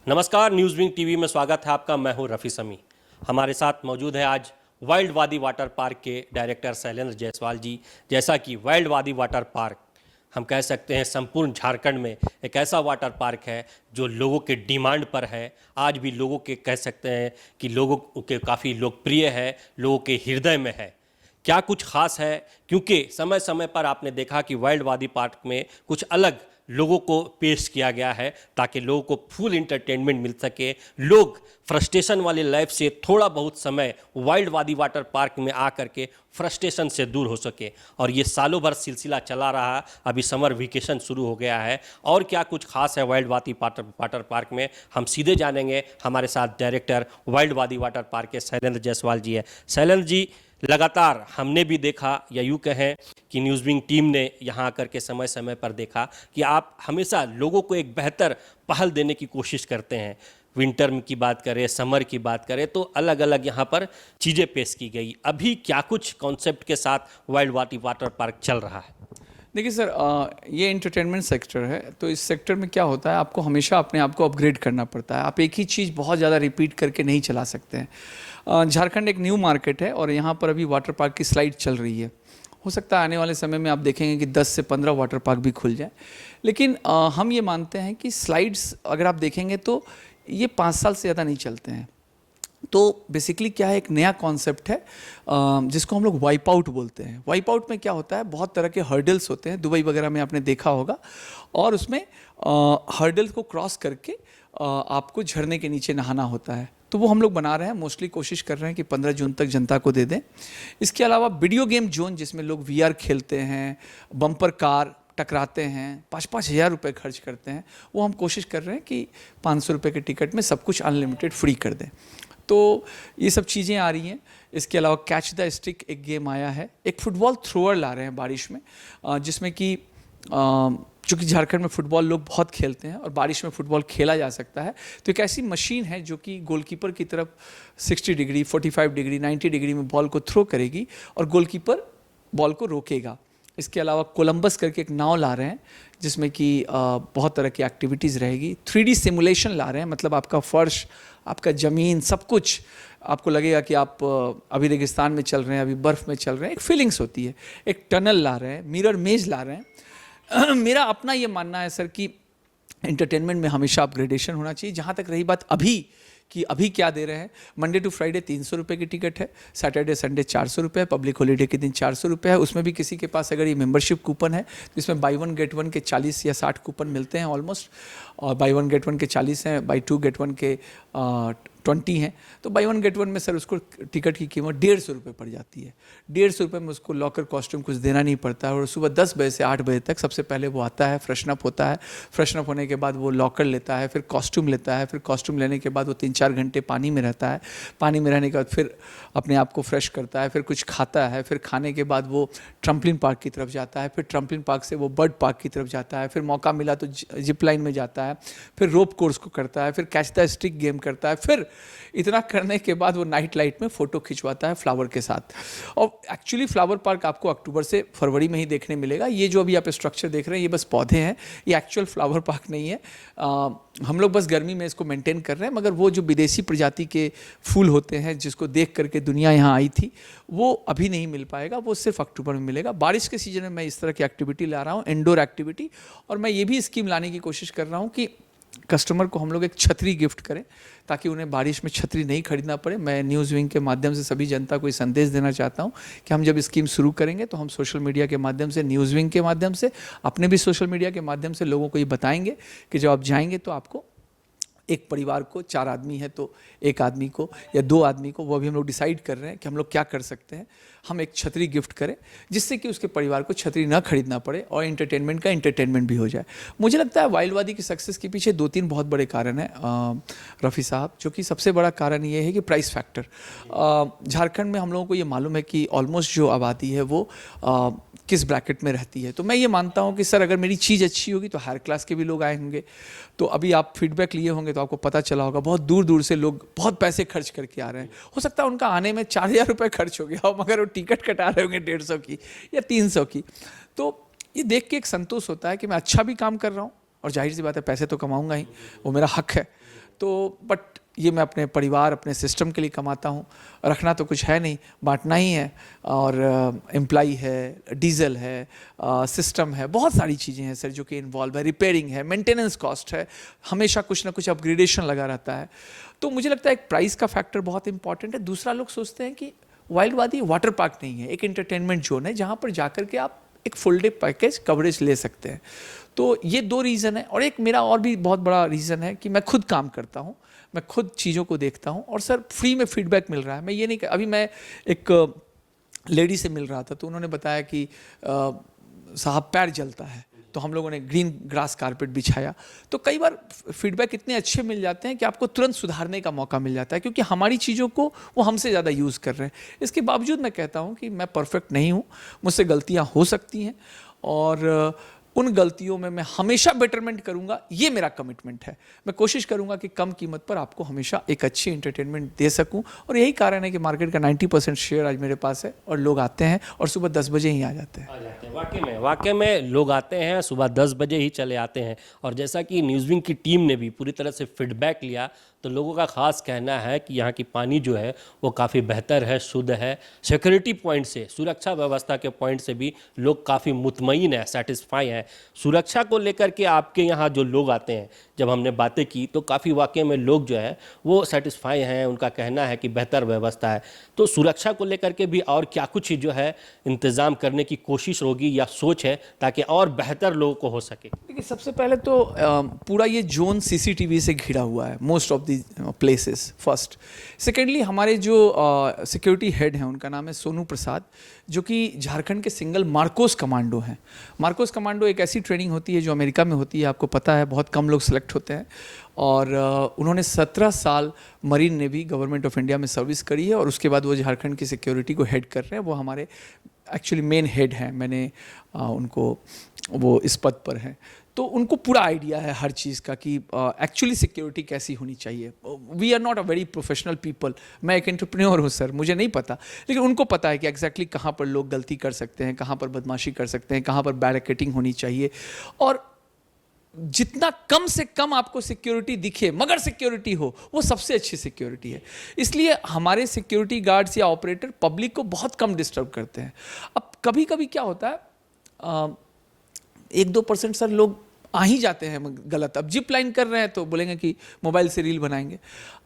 नमस्कार, news wing TV में स्वागत है आपका। मैं हूं रफ़ी समी। हमारे साथ मौजूद है आज वाइल्ड वादी वाटर पार्क के डायरेक्टर शैलेंद्र जायसवाल जी। जैसा कि वाइल्ड वादी वाटर पार्क हम कह सकते हैं संपूर्ण झारखंड में एक ऐसा वाटर पार्क है जो लोगों के डिमांड पर है। आज भी लोगों के कह सकते हैं कि लोगों के काफ़ी लोकप्रिय है, लोगों के हृदय में है। क्या कुछ खास है? क्योंकि समय समय पर आपने देखा कि वाइल्ड वादी पार्क में कुछ अलग लोगों को पेश किया गया है ताकि लोगों को फुल इंटरटेनमेंट मिल सके। लोग फ्रस्ट्रेशन वाली लाइफ से थोड़ा बहुत समय वाइल्ड वादी वाटर पार्क में आकर के फ्रस्ट्रेशन से दूर हो सके। और ये सालों भर सिलसिला चला रहा। अभी समर वेकेशन शुरू हो गया है। और क्या कुछ खास है वाइल्ड वादी वाटर पार्क में, हम सीधे जानेंगे। हमारे साथ डायरेक्टर वाइल्ड वादी वाटर पार्क के शैलेंद्र जायसवाल जी है। शैलेंद्र जी, लगातार हमने भी देखा, या यूँ कहें कि न्यूज़ विंग टीम ने यहाँ आकर के समय समय पर देखा कि आप हमेशा लोगों को एक बेहतर पहल देने की कोशिश करते हैं। विंटर की बात करें, समर की बात करें, तो अलग अलग यहाँ पर चीज़ें पेश की गई। अभी क्या कुछ कॉन्सेप्ट के साथ वाइल्ड वाटर पार्क चल रहा है? देखिए सर, ये एंटरटेनमेंट सेक्टर है, तो इस सेक्टर में क्या होता है, आपको हमेशा अपने आप को अपग्रेड करना पड़ता है। आप एक ही चीज़ बहुत ज़्यादा रिपीट करके नहीं चला सकते हैं। झारखंड एक न्यू मार्केट है और यहाँ पर अभी वाटर पार्क की स्लाइड चल रही है। हो सकता है आने वाले समय में आप देखेंगे कि 10 से 15 वाटर पार्क भी खुल जाए। लेकिन हम ये मानते हैं कि स्लाइड्स अगर आप देखेंगे तो ये 5 साल से ज़्यादा नहीं चलते हैं। तो बेसिकली क्या है, एक नया कॉन्सेप्ट है जिसको हम लोग वाइप आउट बोलते हैं। वाइप आउट में क्या होता है, बहुत तरह के हर्डल्स होते हैं, दुबई वगैरह में आपने देखा होगा, और उसमें हर्डल्स को क्रॉस करके आपको झरने के नीचे नहाना होता है। तो वो हम लोग बना रहे हैं, मोस्टली कोशिश कर रहे हैं कि 15 जून तक जनता को दे दें। इसके अलावा वीडियो गेम जोन, जिसमें लोग VR खेलते हैं, बम्पर कार टकराते हैं, 5-5 हज़ार रुपये खर्च करते हैं, वो हम कोशिश कर रहे हैं कि 500 रुपये के टिकट में सब कुछ अनलिमिटेड फ्री कर दें। तो ये सब चीज़ें आ रही हैं। इसके अलावा कैच द स्टिक एक गेम आया है। एक फुटबॉल थ्रोअर ला रहे हैं बारिश में, जिसमें कि चूँकि झारखंड में फुटबॉल लोग बहुत खेलते हैं और बारिश में फुटबॉल खेला जा सकता है, तो एक ऐसी मशीन है जो कि गोलकीपर की तरफ 60 डिग्री, 45 डिग्री, 90 डिग्री में बॉल को थ्रो करेगी और गोलकीपर बॉल को रोकेगा। इसके अलावा कोलंबस करके एक नाव ला रहे हैं जिसमें कि बहुत तरह की एक्टिविटीज़ रहेगी। 3D सिमुलेशन ला रहे हैं, मतलब आपका फर्श, आपका ज़मीन, सब कुछ आपको लगेगा कि आप अभी रेगिस्तान में चल रहे हैं, अभी बर्फ़ में चल रहे हैं। एक फीलिंग्स होती है। एक टनल ला रहे हैं, मिरर मेज ला रहे हैं। मेरा अपना ये मानना है सर कि एंटरटेनमेंट में हमेशा अपग्रेडेशन होना चाहिए। जहाँ तक रही बात अभी कि अभी क्या दे रहे हैं, मंडे टू फ्राइडे 300 रुपये की टिकट है, सैटरडे संडे 400 रुपये है, पब्लिक हॉलीडे के दिन 400 रुपये है। उसमें भी किसी के पास अगर ये मेंबरशिप कूपन है तो इसमें बाई 1 गेट 1 के 40 या 60 कूपन मिलते हैं ऑलमोस्ट, और बाई 1 गेट 1 के 40 हैं, बाई 2 गेट 1 के 20 हैं। तो बाई 1 गेट 1 में सर उसको टिकट की कीमत 150 रुपये पड़ जाती है। 150 रुपये में उसको लॉकर कॉस्ट्यूम कुछ देना नहीं पड़ता है, और सुबह 10 बजे से 8 बजे तक सबसे पहले वो आता है, फ्रेशनअप होता है। फ्रेशनअप होने के बाद वो लॉकर लेता है, फिर कॉस्ट्यूम लेता है, फिर कॉस्ट्यूम लेने के बाद वो 3-4 घंटे पानी में रहता है। पानी में रहने के बाद फिर अपने आप को फ्रेश करता है, फिर कुछ खाता है, फिर खाने के बाद वो ट्रम्पलिन पार्क की तरफ जाता है, फिर ट्रम्पलिन पार्क से वो बर्ड पार्क की तरफ जाता है, फिर मौका मिला तो जिप लाइन में जाता है, फिर रोप कोर्स को करता है, फिर कैच द स्टिक गेम करता है। फिर इतना करने के बाद वो नाइट लाइट में फ़ोटो खिंचवाता है फ्लावर के साथ। और एक्चुअली फ्लावर पार्क आपको अक्टूबर से फरवरी में ही देखने मिलेगा। ये जो अभी आप स्ट्रक्चर देख रहे हैं ये बस पौधे हैं, ये एक्चुअल फ्लावर पार्क नहीं है। हम लोग बस गर्मी में इसको मेंटेन कर रहे हैं, मगर वो जो विदेशी प्रजाति के फूल होते हैं जिसको देख करके दुनिया यहाँ आई थी, वो अभी नहीं मिल पाएगा, वो सिर्फ अक्टूबर में मिलेगा। बारिश के सीजन में मैं इस तरह की एक्टिविटी ला रहा हूँ, इंडोर एक्टिविटी। और मैं ये भी स्कीम लाने की कोशिश कर रहा हूँ कि कस्टमर को हम लोग एक छतरी गिफ्ट करें ताकि उन्हें बारिश में छतरी नहीं खरीदना पड़े। मैं न्यूज़ विंग के माध्यम से सभी जनता को ये संदेश देना चाहता हूं कि हम जब स्कीम शुरू करेंगे तो हम सोशल मीडिया के माध्यम से, न्यूज़ विंग के माध्यम से, अपने भी सोशल मीडिया के माध्यम से लोगों को ये बताएंगे कि जब आप जाएंगे तो आपको एक परिवार को 4 आदमी है तो 1 आदमी को या 2 आदमी को, वो भी हम लोग डिसाइड कर रहे हैं कि हम लोग क्या कर सकते हैं। हम एक छतरी गिफ्ट करें जिससे कि उसके परिवार को छतरी ना खरीदना पड़े और एंटरटेनमेंट का एंटरटेनमेंट भी हो जाए। मुझे लगता है वाइल्ड वादी की सक्सेस के पीछे 2-3 बहुत बड़े कारण हैं रफ़ी साहब, जो कि सबसे बड़ा कारण ये है कि प्राइस फैक्टर। झारखंड में हम लोगों को ये मालूम है कि ऑलमोस्ट जो आबादी है वो किस ब्रैकेट में रहती है। तो मैं ये मानता हूँ कि सर अगर मेरी चीज़ अच्छी होगी तो हायर क्लास के भी लोग आए होंगे। तो अभी आप फीडबैक लिए होंगे तो आपको पता चला होगा बहुत दूर दूर से लोग बहुत पैसे खर्च करके आ रहे हैं। हो सकता है उनका आने में 4,000 रुपये खर्च हो गया हो, मगर वो टिकट कटा रहे होंगे 150 की या 300 की। तो ये देख के एक संतोष होता है कि मैं अच्छा भी काम कर रहा हूँ, और जाहिर सी बात है पैसे तो कमाऊंगा ही, वो मेरा हक है। तो बट ये मैं अपने परिवार, अपने सिस्टम के लिए कमाता हूँ। रखना तो कुछ है नहीं, बांटना ही है। और एम्प्लॉई है, डीजल है, सिस्टम है, बहुत सारी चीज़ें हैं सर जो कि इन्वॉल्व है, रिपेयरिंग है, मेंटेनेंस कॉस्ट है, हमेशा कुछ ना कुछ अपग्रेडेशन लगा रहता है। तो मुझे लगता है एक प्राइस का फैक्टर बहुत इंपॉर्टेंट है। दूसरा, लोग सोचते हैं कि वाइल्ड वादी वाटर पार्क नहीं है, एक एंटरटेनमेंट जोन है जहाँ पर जाकर के आप एक फुल डे पैकेज कवरेज ले सकते हैं। तो ये 2 रीज़न है। और एक मेरा और भी बहुत बड़ा रीज़न है कि मैं खुद काम करता हूँ, मैं खुद चीज़ों को देखता हूँ और सर फ्री में फीडबैक मिल रहा है। मैं ये नहीं, अभी मैं एक लेडी से मिल रहा था तो उन्होंने बताया कि साहब पैर जलता है, तो हम लोगों ने ग्रीन ग्रास कारपेट बिछाया। तो कई बार फीडबैक इतने अच्छे मिल जाते हैं कि आपको तुरंत सुधारने का मौका मिल जाता है, क्योंकि हमारी चीज़ों को वो हमसे ज़्यादा यूज़ कर रहे हैं। इसके बावजूद मैं कहता हूँ कि मैं परफेक्ट नहीं हूँ, मुझसे गलतियाँ हो सकती हैं और उन गलतियों में मैं हमेशा बेटरमेंट करूंगा। ये मेरा कमिटमेंट है। मैं कोशिश करूंगा कि कम कीमत पर आपको हमेशा एक अच्छी एंटरटेनमेंट दे सकूं। और यही कारण है कि मार्केट का 90% शेयर आज मेरे पास है और लोग आते हैं और सुबह 10 बजे ही आ जाते हैं। वाकई में लोग आते हैं, सुबह 10 बजे ही चले आते हैं। और जैसा कि न्यूज़विंग की टीम ने भी पूरी तरह से फीडबैक लिया, तो लोगों का खास कहना है कि यहाँ की पानी जो है वो काफ़ी बेहतर है, शुद्ध है। सिक्योरिटी पॉइंट से, सुरक्षा व्यवस्था के पॉइंट से भी लोग काफ़ी मुतमईन है, सेटिस्फाई हैं। सुरक्षा को लेकर के आपके यहाँ जो लोग आते हैं, जब हमने बातें की तो काफ़ी वाकई में लोग जो है वो सेटिस्फाई हैं। उनका कहना है कि बेहतर व्यवस्था है। तो सुरक्षा को लेकर के भी और क्या कुछ जो है इंतज़ाम करने की कोशिश होगी या सोच है ताकि और बेहतर लोगों को हो सके? देखिए, सबसे पहले तो पूरा ये जोन सीसीटीवी से घिरा हुआ है, most of the places, first. Secondly, हमारे जो सिक्योरिटी हेड हैं उनका नाम है सोनू प्रसाद, जो कि झारखंड के सिंगल मार्कोस कमांडो हैं। मार्कोस कमांडो एक ऐसी ट्रेनिंग होती है जो अमेरिका में होती है, आपको पता है, बहुत कम लोग सेलेक्ट होते हैं। और उन्होंने 17 साल marine navy government of India में सर्विस करी है और उसके बाद वो झारखंड की सिक्योरिटी को हेड कर रहे हैं। वो हमारे एक्चुअली मेन हेड हैं, मैंने उनको, वो इस पद पर हैं। तो उनको पूरा आइडिया है हर चीज़ का कि एक्चुअली सिक्योरिटी कैसी होनी चाहिए। We are not a very professional people. मैं एक एंटरप्रेन्योर हूँ सर, मुझे नहीं पता, लेकिन उनको पता है कि एग्जैक्टली कहाँ पर लोग गलती कर सकते हैं, कहाँ पर बदमाशी कर सकते हैं, कहाँ पर बैरिकेडिंग होनी चाहिए। और जितना कम से कम आपको सिक्योरिटी दिखे मगर सिक्योरिटी हो, वो सबसे अच्छी सिक्योरिटी है। इसलिए हमारे सिक्योरिटी गार्ड्स या ऑपरेटर पब्लिक को बहुत कम डिस्टर्ब करते हैं। अब कभी कभी क्या होता है, 1-2% सर लोग आ ही जाते हैं गलत। अब जिप लाइन कर रहे हैं तो बोलेंगे कि मोबाइल से रील बनाएंगे।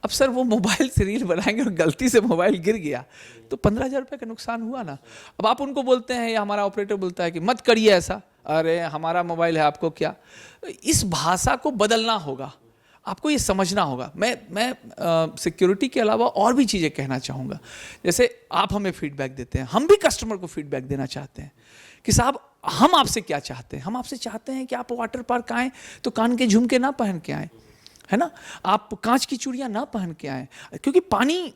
अब सर वो मोबाइल से रील बनाएंगे और गलती से मोबाइल गिर गया तो 15,000 रुपये का नुकसान हुआ ना। अब आप उनको बोलते हैं या हमारा ऑपरेटर बोलता है कि मत करिए ऐसा, अरे हमारा मोबाइल है, आपको क्या। इस भाषा को बदलना होगा, आपको ये समझना होगा। मैं सिक्योरिटी के अलावा और भी चीज़ें कहना चाहूँगा। जैसे आप हमें फीडबैक देते हैं, हम भी कस्टमर को फीडबैक देना चाहते हैं कि साहब हम आपसे क्या चाहते हैं। हम आपसे चाहते हैं कि आप वाटर पार्क आएँ तो कान के झुमके ना पहन के आएँ, है ना, आप कांच की चूड़ियाँ ना पहन के आएँ, क्योंकि पानी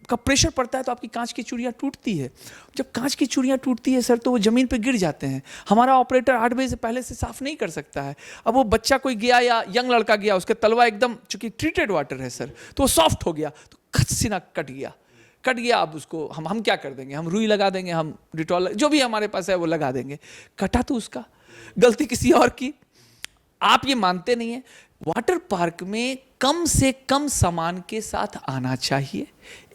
का प्रेशर पड़ता है तो आपकी कांच की चूड़ियाँ टूटती है। जब कांच की चूड़ियाँ टूटती है सर तो वो ज़मीन पे गिर जाते हैं। हमारा ऑपरेटर 8 बजे से पहले से साफ़ नहीं कर सकता है। अब वो बच्चा कोई गया या यंग लड़का गया, उसके तलवा एकदम, चूँकि ट्रीटेड वाटर है सर, तो वो सॉफ्ट हो गया, तो खच से ना कट गया। अब उसको हम क्या कर देंगे, हम रुई लगा देंगे, हम डिटॉल, जो भी हमारे पास है वो लगा देंगे। कटा तो उसका, गलती किसी और की। आप ये मानते नहीं है, वाटर पार्क में कम से कम सामान के साथ आना चाहिए।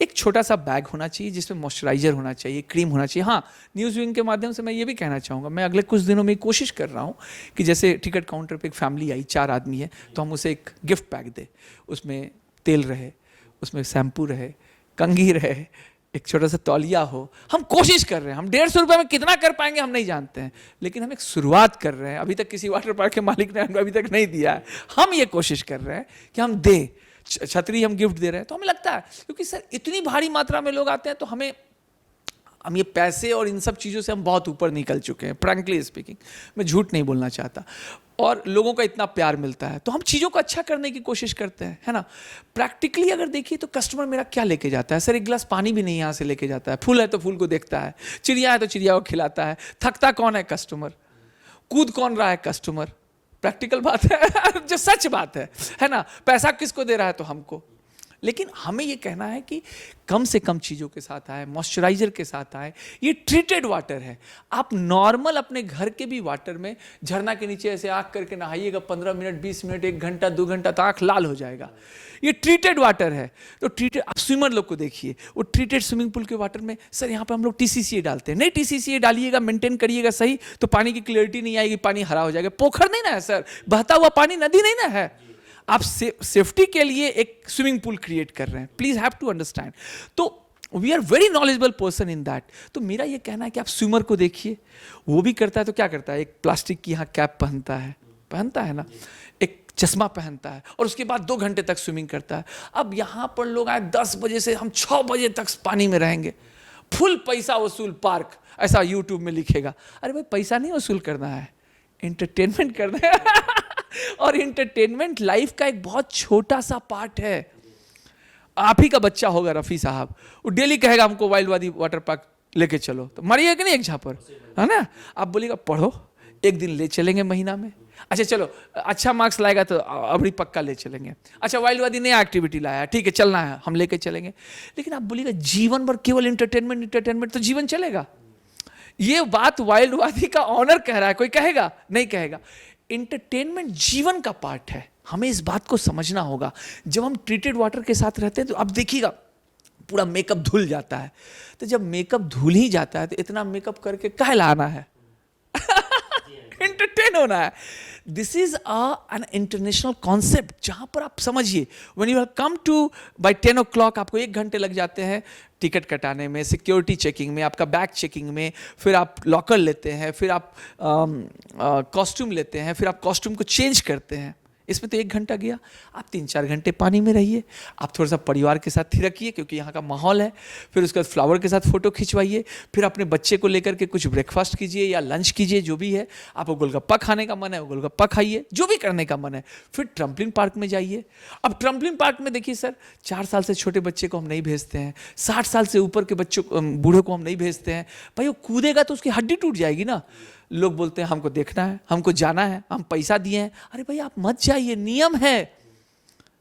एक छोटा सा बैग होना चाहिए जिसमें मॉइस्चराइजर होना चाहिए, क्रीम होना चाहिए। हाँ, न्यूज़विंग के माध्यम से मैं ये भी कहना चाहूँगा, मैं अगले कुछ दिनों में कोशिश कर रहा हूँ कि जैसे टिकट काउंटर पे एक फैमिली आई, 4 आदमी है, तो हम उसे एक गिफ्ट पैक दें। उसमें तेल रहे, उसमें शैम्पू रहे, कंघी रहे, एक छोटा सा तौलिया हो। हम कोशिश कर रहे हैं, हम 150 रुपये में कितना कर पाएंगे हम नहीं जानते हैं, लेकिन हम एक शुरुआत कर रहे हैं। अभी तक किसी वाटर पार्क के मालिक ने हमें अभी तक नहीं दिया है। हम ये कोशिश कर रहे हैं कि हम दें, छतरी हम गिफ्ट दे रहे हैं। तो हमें लगता है, क्योंकि सर इतनी भारी मात्रा में लोग आते हैं तो हम ये पैसे और इन सब चीज़ों से हम बहुत ऊपर निकल चुके हैं, फ्रैंकली स्पीकिंग। मैं झूठ नहीं बोलना चाहता। और लोगों का इतना प्यार मिलता है तो हम चीज़ों को अच्छा करने की कोशिश करते हैं, है ना। प्रैक्टिकली अगर देखिए तो कस्टमर मेरा क्या लेके जाता है सर, एक गिलास पानी भी नहीं यहाँ से लेके जाता है। फूल है तो फूल को देखता है, चिड़िया है तो चिड़िया को खिलाता है। थकता कौन है, कस्टमर। कूद कौन रहा है, कस्टमर। प्रैक्टिकल बात है जो सच बात है ना। पैसा किसको दे रहा है, तो हमको। लेकिन हमें ये कहना है कि कम से कम चीज़ों के साथ आए, मॉइस्चराइजर के साथ आए। ये ट्रीटेड वाटर है। आप नॉर्मल अपने घर के भी वाटर में झरना के नीचे ऐसे आँख करके नहाइएगा 15 मिनट, 20 मिनट, 1 घंटा, 2 घंटा तो आँख लाल हो जाएगा। ये ट्रीटेड वाटर है। तो ट्रीटेड, आप स्विमर लोग को देखिए, वो ट्रीटेड स्विमिंग पूल के वाटर में सर यहाँ पे हम लोग TCCA डालते हैं। नहीं, TCCA डालिएगा, मेंटेन करिएगा सही, तो पानी की क्लियरिटी नहीं आएगी, पानी हरा हो जाएगा। पोखर नहीं ना है सर, बहता हुआ पानी, नदी नहीं ना है। आप सेफ्टी के लिए एक स्विमिंग पूल क्रिएट कर रहे हैं। Please have to understand. तो we are very knowledgeable person in that. तो मेरा ये कहना है कि आप स्विमर को देखिए, वो भी करता है तो क्या करता है, एक प्लास्टिक की यहाँ कैप पहनता है ना, एक चश्मा पहनता है, और उसके बाद 2 घंटे तक स्विमिंग करता है। अब यहाँ पर लोग आए 10 बजे से हम 6 बजे तक पानी में रहेंगे, फुल पैसा वसूल पार्क, ऐसा यूट्यूब में लिखेगा। अरे भाई, पैसा नहीं वसूल करना है, एंटरटेनमेंट करना है। और एंटरटेनमेंट लाइफ का एक बहुत छोटा सा पार्ट है। आप ही का बच्चा होगा रफी साहब, वो डेली कहेगा हमको वाइल्ड वादी वाटर पार्क लेके चलो, तो मरिएगा कि नहीं एक झापर, है ना। आप बोलिएगा पढ़ो, एक दिन ले चलेंगे महीना में। अच्छा चलो, अच्छा मार्क्स लाएगा तो अभी पक्का ले चलेंगे। अच्छा, वाइल्ड वादी नया एक्टिविटी लाया, ठीक है चलना है, हम लेके चलेंगे। लेकिन आप बोलिएगा जीवन भर केवल एंटरटेनमेंट, तो जीवन चलेगा? ये बात वाइल्ड वादी का ऑनर कह रहा है, कोई कहेगा? नहीं कहेगा। एंटरटेनमेंट जीवन का पार्ट है, हमें इस बात को समझना होगा। जब हम ट्रीटेड वाटर के साथ रहते हैं तो आप देखिएगा पूरा मेकअप धुल जाता है। तो जब मेकअप धुल ही जाता है तो इतना मेकअप करके काहे लाना है? एंटरटेन होना है। This is an international concept, जहां पर आप समझिए, when you come to by 10 o'clock आपको 1 घंटे लग जाते हैं टिकट कटाने में, सिक्योरिटी चेकिंग में, आपका बैग चेकिंग में, फिर आप लॉकर लेते हैं, फिर आप कॉस्ट्यूम लेते हैं, फिर आप कॉस्ट्यूम को चेंज करते हैं। इसमें तो 1 घंटा गया। आप 3-4 घंटे पानी में रहिए, आप थोड़ा सा परिवार के साथ थिरकिए क्योंकि यहाँ का माहौल है। फिर उसके बाद फ्लावर के साथ फोटो खिंचवाइए, फिर अपने बच्चे को लेकर के कुछ ब्रेकफास्ट कीजिए या लंच कीजिए, जो भी है। आपको गोलगप्पा खाने का मन है, गोलगप्पा खाइए, जो भी करने का मन है। फिर ट्रम्पलिन पार्क में जाइए। अब ट्रम्पलिन पार्क में देखिए सर, 4 साल से छोटे बच्चे को हम नहीं भेजते हैं, 60 साल से ऊपर के बच्चों बूढ़ों को हम नहीं भेजते हैं। भाई वो कूदेगा तो उसकी हड्डी टूट जाएगी ना। लोग बोलते हैं हमको देखना है, हमको जाना है, हम पैसा दिए हैं। अरे भाई आप मत जाइए, नियम है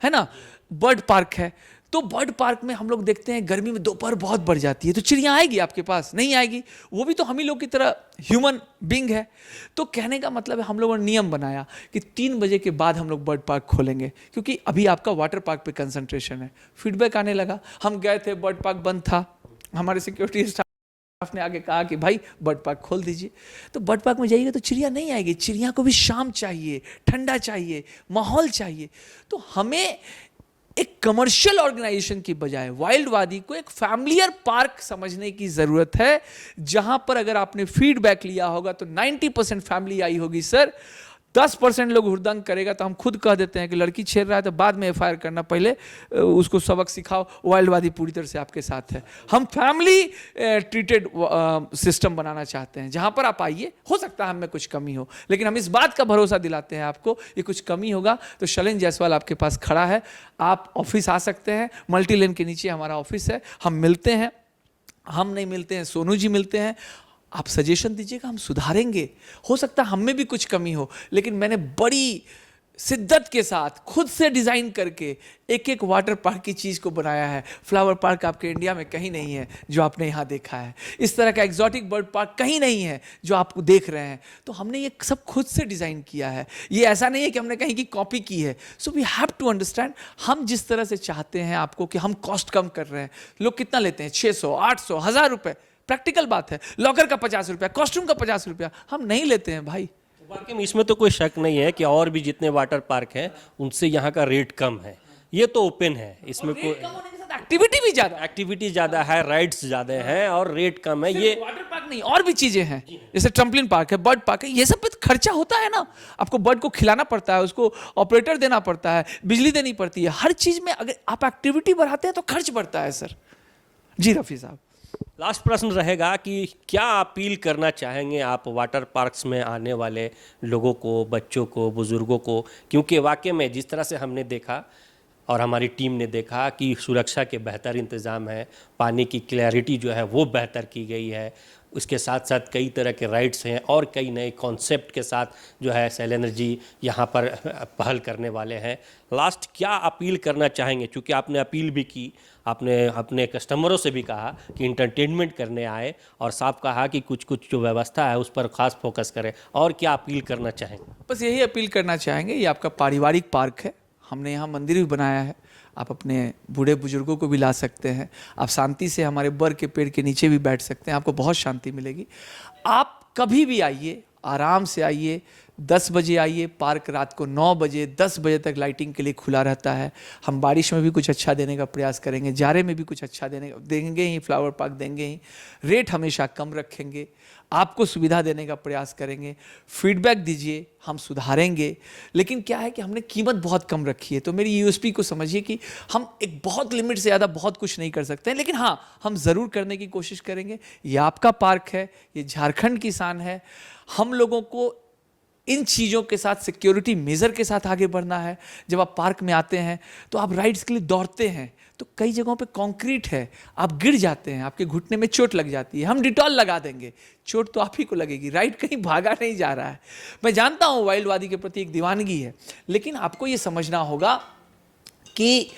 ना। बर्ड पार्क है, तो बर्ड पार्क में हम लोग देखते हैं गर्मी में दोपहर बहुत बढ़ जाती है, तो चिड़िया आएगी आपके पास? नहीं आएगी। वो भी तो हम ही लोग की तरह ह्यूमन बीइंग है। तो कहने का मतलब है, हम लोगों ने नियम बनाया कि 3 बजे के बाद हम लोग बर्ड पार्क खोलेंगे, क्योंकि अभी आपका वाटर पार्क पे कंसंट्रेशन है। फीडबैक आने लगा, हम गए थे, बर्ड पार्क बंद था, हमारे सिक्योरिटी स्टाफ ने आगे कहा कि भाई बर्ड पार्क खोल दीजिए। तो बर्ड पार्क में जाइएगा तो चिड़िया नहीं आएगी, चिड़िया को भी शाम चाहिए, ठंडा चाहिए, माहौल चाहिए। तो हमें एक कमर्शियल ऑर्गेनाइजेशन की बजाय वाइल्ड वादी को एक फैमिलियर पार्क समझने की जरूरत है, जहां पर अगर आपने फीडबैक लिया होगा तो 90% फैमिली आई होगी सर। 10% लोग हुड़दंग करेगा तो हम खुद कह देते हैं कि लड़की छेड़ रहा है तो बाद में FIR करना, पहले उसको सबक सिखाओ। वाइल्ड वादी पूरी तरह से आपके साथ है। हम फैमिली ट्रीटेड सिस्टम बनाना चाहते हैं, जहां पर आप आइए, हो सकता है हम में कुछ कमी हो, लेकिन हम इस बात का भरोसा दिलाते हैं आपको, ये कुछ कमी होगा तो शैलेंद्र जायसवाल आपके पास खड़ा है। आप ऑफिस आ सकते हैं, मल्टी लेन के नीचे हमारा ऑफिस है, हम मिलते हैं। हम नहीं मिलते हैं, सोनू जी मिलते हैं। आप सजेशन दीजिएगा, हम सुधारेंगे। हो सकता है हम में भी कुछ कमी हो, लेकिन मैंने बड़ी शिद्दत के साथ खुद से डिज़ाइन करके एक वाटर पार्क की चीज़ को बनाया है। फ्लावर पार्क आपके इंडिया में कहीं नहीं है जो आपने यहाँ देखा है। इस तरह का एग्जॉटिक बर्ड पार्क कहीं नहीं है जो आप देख रहे हैं। तो हमने ये सब खुद से डिज़ाइन किया है। ये ऐसा नहीं है कि हमने कहीं की कॉपी की है। So we have to understand, हम जिस तरह से चाहते हैं आपको कि हम कॉस्ट कम कर रहे हैं। लोग कितना लेते हैं? 600, 800, 1000 रुपये। प्रैक्टिकल बात है। लॉकर का 50 रुपया, कॉस्ट्यूम का 50 रुपया, हम नहीं लेते हैं भाई। वाकई में इसमें तो कोई शक नहीं है कि और भी जितने वाटर पार्क हैं उनसे यहाँ का रेट कम है। ये तो ओपन है, इसमें कोई एक्टिविटी भी ज्यादा, एक्टिविटी ज़्यादा है, राइड्स ज़्यादा हैं और रेट कम है। ये वाटर पार्क नहीं, और भी चीजें हैं, जैसे ट्रम्पलिन पार्क है, बर्ड पार्क है, ये सब पे खर्चा होता है ना। आपको बर्ड को खिलाना पड़ता है, उसको ऑपरेटर देना पड़ता है, बिजली देनी पड़ती है। हर चीज में अगर आप एक्टिविटी बढ़ाते हैं तो खर्च बढ़ता है सर। जी रफी साहब, लास्ट प्रश्न रहेगा कि क्या अपील करना चाहेंगे आप वाटर पार्क्स में आने वाले लोगों को, बच्चों को, बुजुर्गों को? क्योंकि वाकई में जिस तरह से हमने देखा और हमारी टीम ने देखा कि सुरक्षा के बेहतर इंतज़ाम है, पानी की क्लैरिटी जो है वो बेहतर की गई है, उसके साथ साथ कई तरह के राइड्स हैं और कई नए कॉन्सेप्ट के साथ जो है शैलेंद्र जी यहाँ पर पहल करने वाले हैं। लास्ट क्या अपील करना चाहेंगे, क्योंकि आपने अपील भी की, आपने अपने कस्टमरों से भी कहा कि इंटरटेनमेंट करने आए और साफ कहा कि कुछ कुछ जो व्यवस्था है उस पर खास फोकस करें, और क्या अपील करना चाहेंगे? बस यही अपील करना चाहेंगे, ये आपका पारिवारिक पार्क है, हमने यहाँ मंदिर भी बनाया है, आप अपने बूढ़े बुजुर्गों को भी ला सकते हैं, आप शांति से हमारे बर के पेड़ के नीचे भी बैठ सकते हैं, आपको बहुत शांति मिलेगी। आप कभी भी आइए, आराम से आइए, 10 बजे आइए, पार्क रात को 9 बजे 10 बजे तक लाइटिंग के लिए खुला रहता है। हम बारिश में भी कुछ अच्छा देने का प्रयास करेंगे, जाड़े में भी कुछ अच्छा देंगे ही, फ्लावर पार्क देंगे ही, रेट हमेशा कम रखेंगे, आपको सुविधा देने का प्रयास करेंगे, फीडबैक दीजिए, हम सुधारेंगे। लेकिन क्या है कि हमने कीमत बहुत कम रखी है, तो मेरी यूएसपी को समझिए कि हम एक बहुत लिमिट से ज़्यादा बहुत कुछ नहीं कर सकते हैं, लेकिन हाँ, हम ज़रूर करने की कोशिश करेंगे। ये आपका पार्क है, ये झारखंड की शान है, हम लोगों को इन चीज़ों के साथ सिक्योरिटी मेजर के साथ आगे बढ़ना है। जब आप पार्क में आते हैं तो आप राइड्स के लिए दौड़ते हैं, तो कई जगहों पे कंक्रीट है, आप गिर जाते हैं, आपके घुटने में चोट लग जाती है, हम डिटॉल लगा देंगे, चोट तो आप ही को लगेगी, राइड कहीं भागा नहीं जा रहा है। मैं जानता हूँ वाइल्ड वादी के प्रति एक दीवानगी है, लेकिन आपको ये समझना होगा कि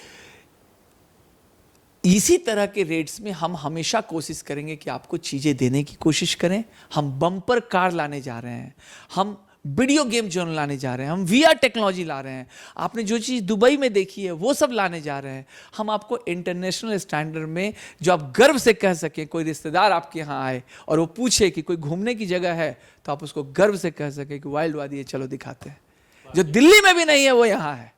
इसी तरह के रेट्स में हम हमेशा कोशिश करेंगे कि आपको चीज़ें देने की कोशिश करें। हम बम्पर कार लाने जा रहे हैं, हम वीडियो गेम जोन लाने जा रहे हैं, हम वीआर टेक्नोलॉजी ला रहे हैं, आपने जो चीज़ दुबई में देखी है वो सब लाने जा रहे हैं। हम आपको इंटरनेशनल स्टैंडर्ड में जो आप गर्व से कह सकें, कोई रिश्तेदार आपके यहाँ आए और वो पूछे कि कोई घूमने की जगह है, तो आप उसको गर्व से कह सकें कि वाइल्ड वादी है, चलो दिखाते हैं। जो दिल्ली में भी नहीं है वो यहाँ है।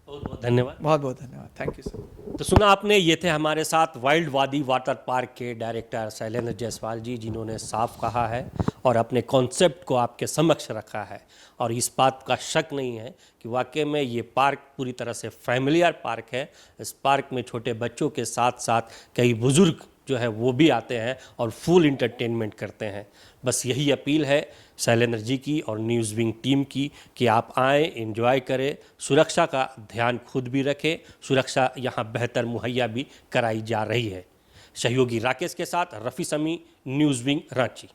बहुत बहुत धन्यवाद। बहुत बहुत धन्यवाद, थैंक यू सर। तो सुना आपने, ये थे हमारे साथ वाइल्ड वादी वाटर पार्क के डायरेक्टर शैलेंद्र जायसवाल जी, जिन्होंने साफ कहा है और अपने कॉन्सेप्ट को आपके समक्ष रखा है। और इस बात का शक नहीं है कि वाकई में ये पार्क पूरी तरह से फैमिलियर पार्क है। इस पार्क में छोटे बच्चों के साथ साथ कई बुजुर्ग जो है वो भी आते हैं और फुल इंटरटेनमेंट करते हैं। बस यही अपील है शैलेंद्र जी की और न्यूज़ विंग टीम की कि आप आएँ, एंजॉय करें, सुरक्षा का ध्यान खुद भी रखें, सुरक्षा यहाँ बेहतर मुहैया भी कराई जा रही है। सहयोगी राकेश के साथ रफ़ी समी, न्यूज़ विंग, रांची।